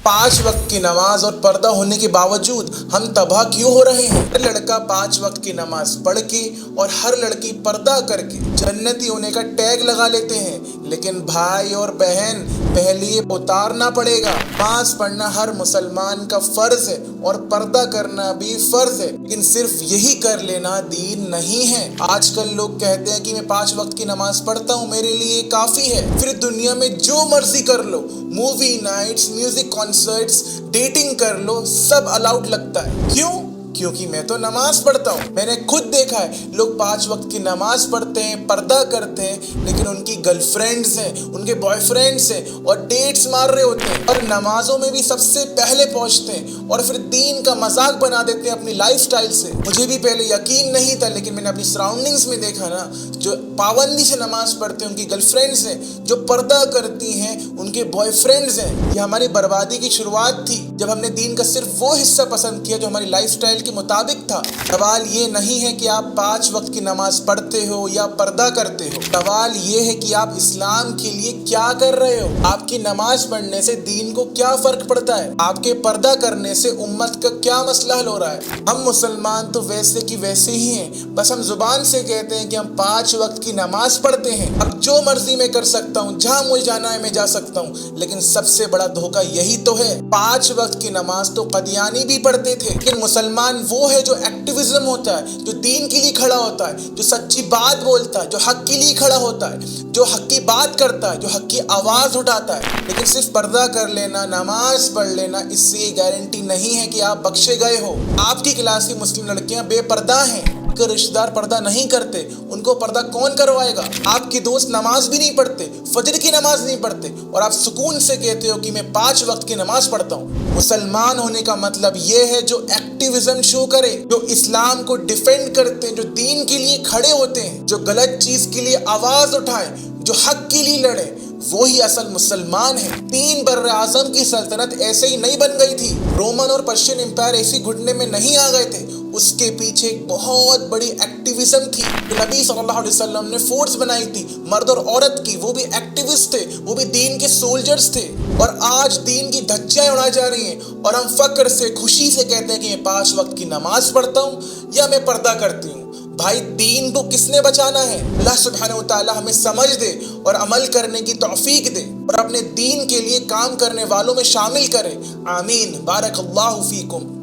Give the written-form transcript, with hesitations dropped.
5 वक्त की नमाज और पर्दा होने के बावजूद हम तबाह क्यों हो रहे हैं? हर लड़का 5 वक्त की नमाज पढ़ के और हर लड़की पर्दा करके जन्नती होने का टैग लगा लेते हैं, लेकिन भाई और बहन पहले ये उतारना पड़ेगा। नमाज पढ़ना हर मुसलमान का फर्ज है और पर्दा करना भी फर्ज है, लेकिन सिर्फ यही कर लेना दीन नहीं है। आजकल लोग कहते हैं कि मैं 5 वक्त की नमाज पढ़ता हूँ, मेरे लिए काफी है। फिर दुनिया में जो मर्जी कर लो, movie nights, music concerts, dating कर लो, सब अलाउड लगता है। क्यों? क्योंकि मैं तो नमाज पढ़ता हूँ। मैंने खुद देखा है, लोग 5 वक्त की नमाज पढ़ते हैं, पर्दा करते हैं, लेकिन उनकी गर्लफ्रेंड्स हैं, उनके बॉयफ्रेंड्स हैं और डेट्स मार रहे होते हैं और नमाजों में भी सबसे पहले पहुंचते हैं और फिर दीन का मजाक बना देते हैं अपनी लाइफस्टाइल से। मुझे भी पहले यकीन नहीं था, लेकिन मैंने अपनी सराउंडिंग्स में देखा ना, जो पाबंदी से नमाज पढ़ते हैं उनकी गर्लफ्रेंड्स हैं, जो पर्दा करती हैं उनके बॉयफ्रेंड्स हैं। ये हमारी बर्बादी की शुरुआत थी जब हमने दीन का सिर्फ वो हिस्सा पसंद किया जो हमारी लाइफस्टाइल के मुताबिक था। सवाल ये नहीं है कि आप 5 वक्त की नमाज पढ़ते हो या पर्दा करते हो, सवाल ये है कि आप इस्लाम के लिए क्या कर रहे हो। आपकी नमाज पढ़ने से दीन को क्या फर्क पड़ता है? आपके पर्दा करने से उम्मत का क्या मसला हल हो रहा है? हम मुसलमान तो वैसे की वैसे ही हैं, बस हम जुबान से कहते हैं कि हम 5 वक्त की नमाज पढ़ते हैं। अब जो मर्जी मैं कर सकता हूँ, जहाँ मुझे जाना है मैं जा सकता हूँ, लेकिन सबसे बड़ा धोखा यही तो है। 5 वक्त की नमाज तो कदियानी भी पढ़ते थे, लेकिन मुसलमान वो है जो एक्टिविज्म होता है, जो दीन के लिए खड़ा होता है, जो सच्ची बात बोलता है, जो हक के लिए खड़ा होता है, जो हक की बात करता है, जो हक की आवाज उठाता है। लेकिन सिर्फ पर्दा कर लेना, नमाज पढ़ लेना, इससे ये गारंटी नहीं है कि आप बख्शे गए हो। आपकी क्लास की मुस्लिम लड़कियां बेपर्दा हैं, के रिश्तेदार पर्दा नहीं करते, उनको पर्दा कौन करवाएगा? आपके दोस्त नमाज भी नहीं पढ़ते, फजर की नमाज नहीं पढ़ते, और आप सुकून से कहते हो कि मैं 5 वक्त की नमाज पढ़ता हूँ। मुसलमान होने का मतलब ये है जो एक्टिविज्म शो करे, जो इस्लाम को डिफेंड करते हैं, जो दीन के लिए खड़े होते हैं, जो गलत चीज के लिए आवाज उठाए, जो हक के लिए लड़े, वो ही असल मुसलमान है। 3 बर्र आज़म की सल्तनत ऐसे ही नहीं बन गई थी। रोमन और पर्शियन एम्पायर ऐसी घुटने में नहीं आ गए थे। उसके पीछे एक बहुत बड़ी एक्टिविज्म थी। नबी सल्लल्लाहु अलैहि वसल्लम ने फोर्स बनाई थी, मर्द और औरत की, वो भी एक्टिविस्ट थे, वो भी दीन के सोल्जर्स थे। और आज दीन की धज्जियां उड़ाई जा रही हैं और हम फक्र से, खुशी से कहते हैं कि मैं 5 वक्त की नमाज पढ़ता हूँ या मैं पर्दा करती हूँ। भाई, दीन को किसने बचाना है? अल्लाह सुब्हानहू व तआला हमें समझ दे और अमल करने की तौफीक दे और अपने दीन के लिए काम करने वालों में शामिल करे। आमीन। बारकल्लाहु फीकुम।